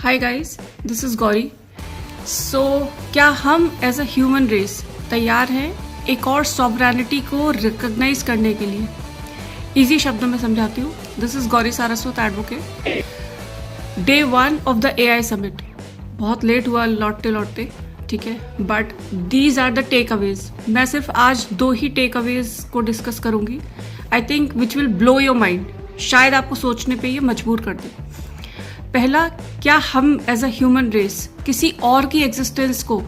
Hi guys, this is Gauri. So क्या हम as a human race तैयार हैं एक और सॉवरेनिटी को रिकॉग्नाइज करने के लिए? इजी शब्दों में समझाती हूँ। This is Gauri Saraswat, advocate. Day 1 of the AI summit बहुत लेट हुआ लौटते लौटते, ठीक है, but these are the takeaways. मैं सिर्फ आज 2 ही टेक अवेज को डिस्कस करूंगी, I think which will blow your mind. शायद आपको सोचने पे ये मजबूर कर दे। पहला, क्या हम एज अ ह्यूमन रेस किसी और की एग्जिस्टेंस को,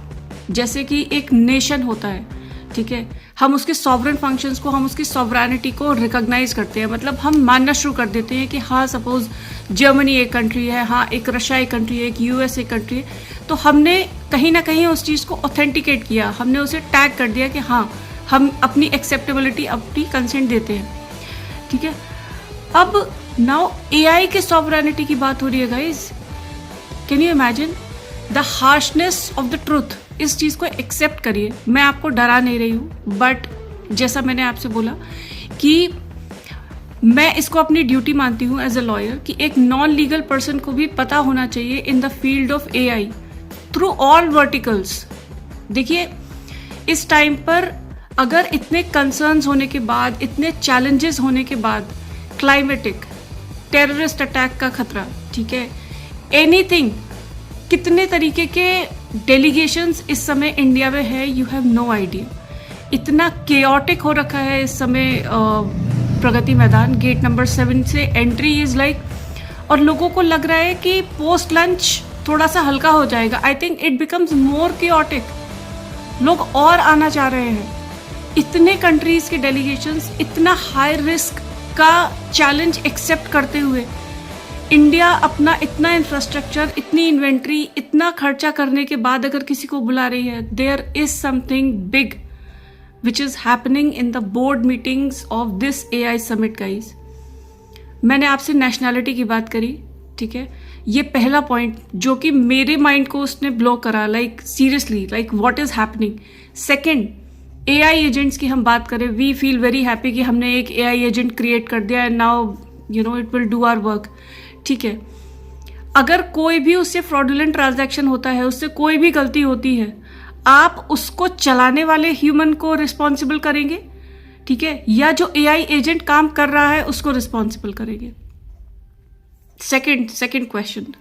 जैसे कि एक नेशन होता है, ठीक है, हम उसके सॉवरेन फंक्शंस को, हम उसकी सॉवरेनिटी को रिकॉग्नाइज करते हैं। मतलब हम मानना शुरू कर देते हैं कि हाँ, सपोज जर्मनी एक कंट्री है, हाँ एक रशिया एक कंट्री है, एक US एक कंट्री है, तो हमने कहीं ना कहीं उस चीज़ को ऑथेंटिकेट किया, हमने उसे टैग कर दिया कि हाँ, हम अपनी एक्सेप्टेबिलिटी, अपनी कंसेंट देते हैं, ठीक है। अब नाउ AI के सॉवरेनिटी की बात हो रही है guys. Can you imagine the harshness of the truth? इस चीज़ को एक्सेप्ट करिए। मैं आपको डरा नहीं रही हूँ, बट जैसा मैंने आपसे बोला कि मैं इसको अपनी ड्यूटी मानती हूँ एज अ लॉयर कि एक नॉन लीगल पर्सन को भी पता होना चाहिए in the field of AI through all verticals. देखिए, इस टाइम पर अगर इतने कंसर्न्स होने के बाद, इतने चैलेंजेस होने के बाद, क्लाइमेटिक, टेररिस्ट अटैक का खतरा, ठीक है, एनीथिंग, कितने तरीके के डेलीगेशंस इस समय इंडिया में है, यू हैव नो आइडिया। इतना केओटिक हो रखा है इस समय प्रगति मैदान। गेट नंबर 7 से एंट्री इज लाइक, और लोगों को लग रहा है कि पोस्ट लंच थोड़ा सा हल्का हो जाएगा। I think it becomes more chaotic. लोग और आना चाह रहे हैं। इतने कंट्रीज के डेलीगेशंस इतना हाई रिस्क का चैलेंज एक्सेप्ट करते हुए इंडिया अपना इतना इंफ्रास्ट्रक्चर, इतनी इन्वेंट्री, इतना खर्चा करने के बाद अगर किसी को बुला रही है, there is something big which is happening in the board meetings of this AI summit guys. मैंने आपसे नेशनैलिटी की बात करी, ठीक है, ये पहला पॉइंट जो कि मेरे माइंड को उसने ब्लो करा, like seriously, like what is happening. Second, AI agents की हम बात करें, वी फील वेरी हैप्पी कि हमने एक AI एजेंट क्रिएट कर दिया and now you know it will do our work, ठीक है। अगर कोई भी उससे फ्रॉडुलेंट ट्रांजैक्शन होता है, उससे कोई भी गलती होती है, आप उसको चलाने वाले ह्यूमन को रिस्पॉन्सिबल करेंगे, ठीक है, या जो AI एजेंट काम कर रहा है उसको रिस्पॉन्सिबल करेंगे? सेकंड क्वेश्चन,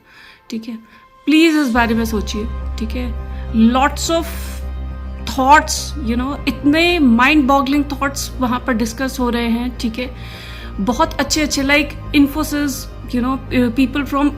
ठीक है, प्लीज इस बारे में सोचिए, ठीक है। Lots of thoughts, you know, इतने माइंड बॉगलिंग थॉट्स वहां पर डिस्कस हो रहे हैं, ठीक है। बहुत अच्छे like Infosys, you know, people from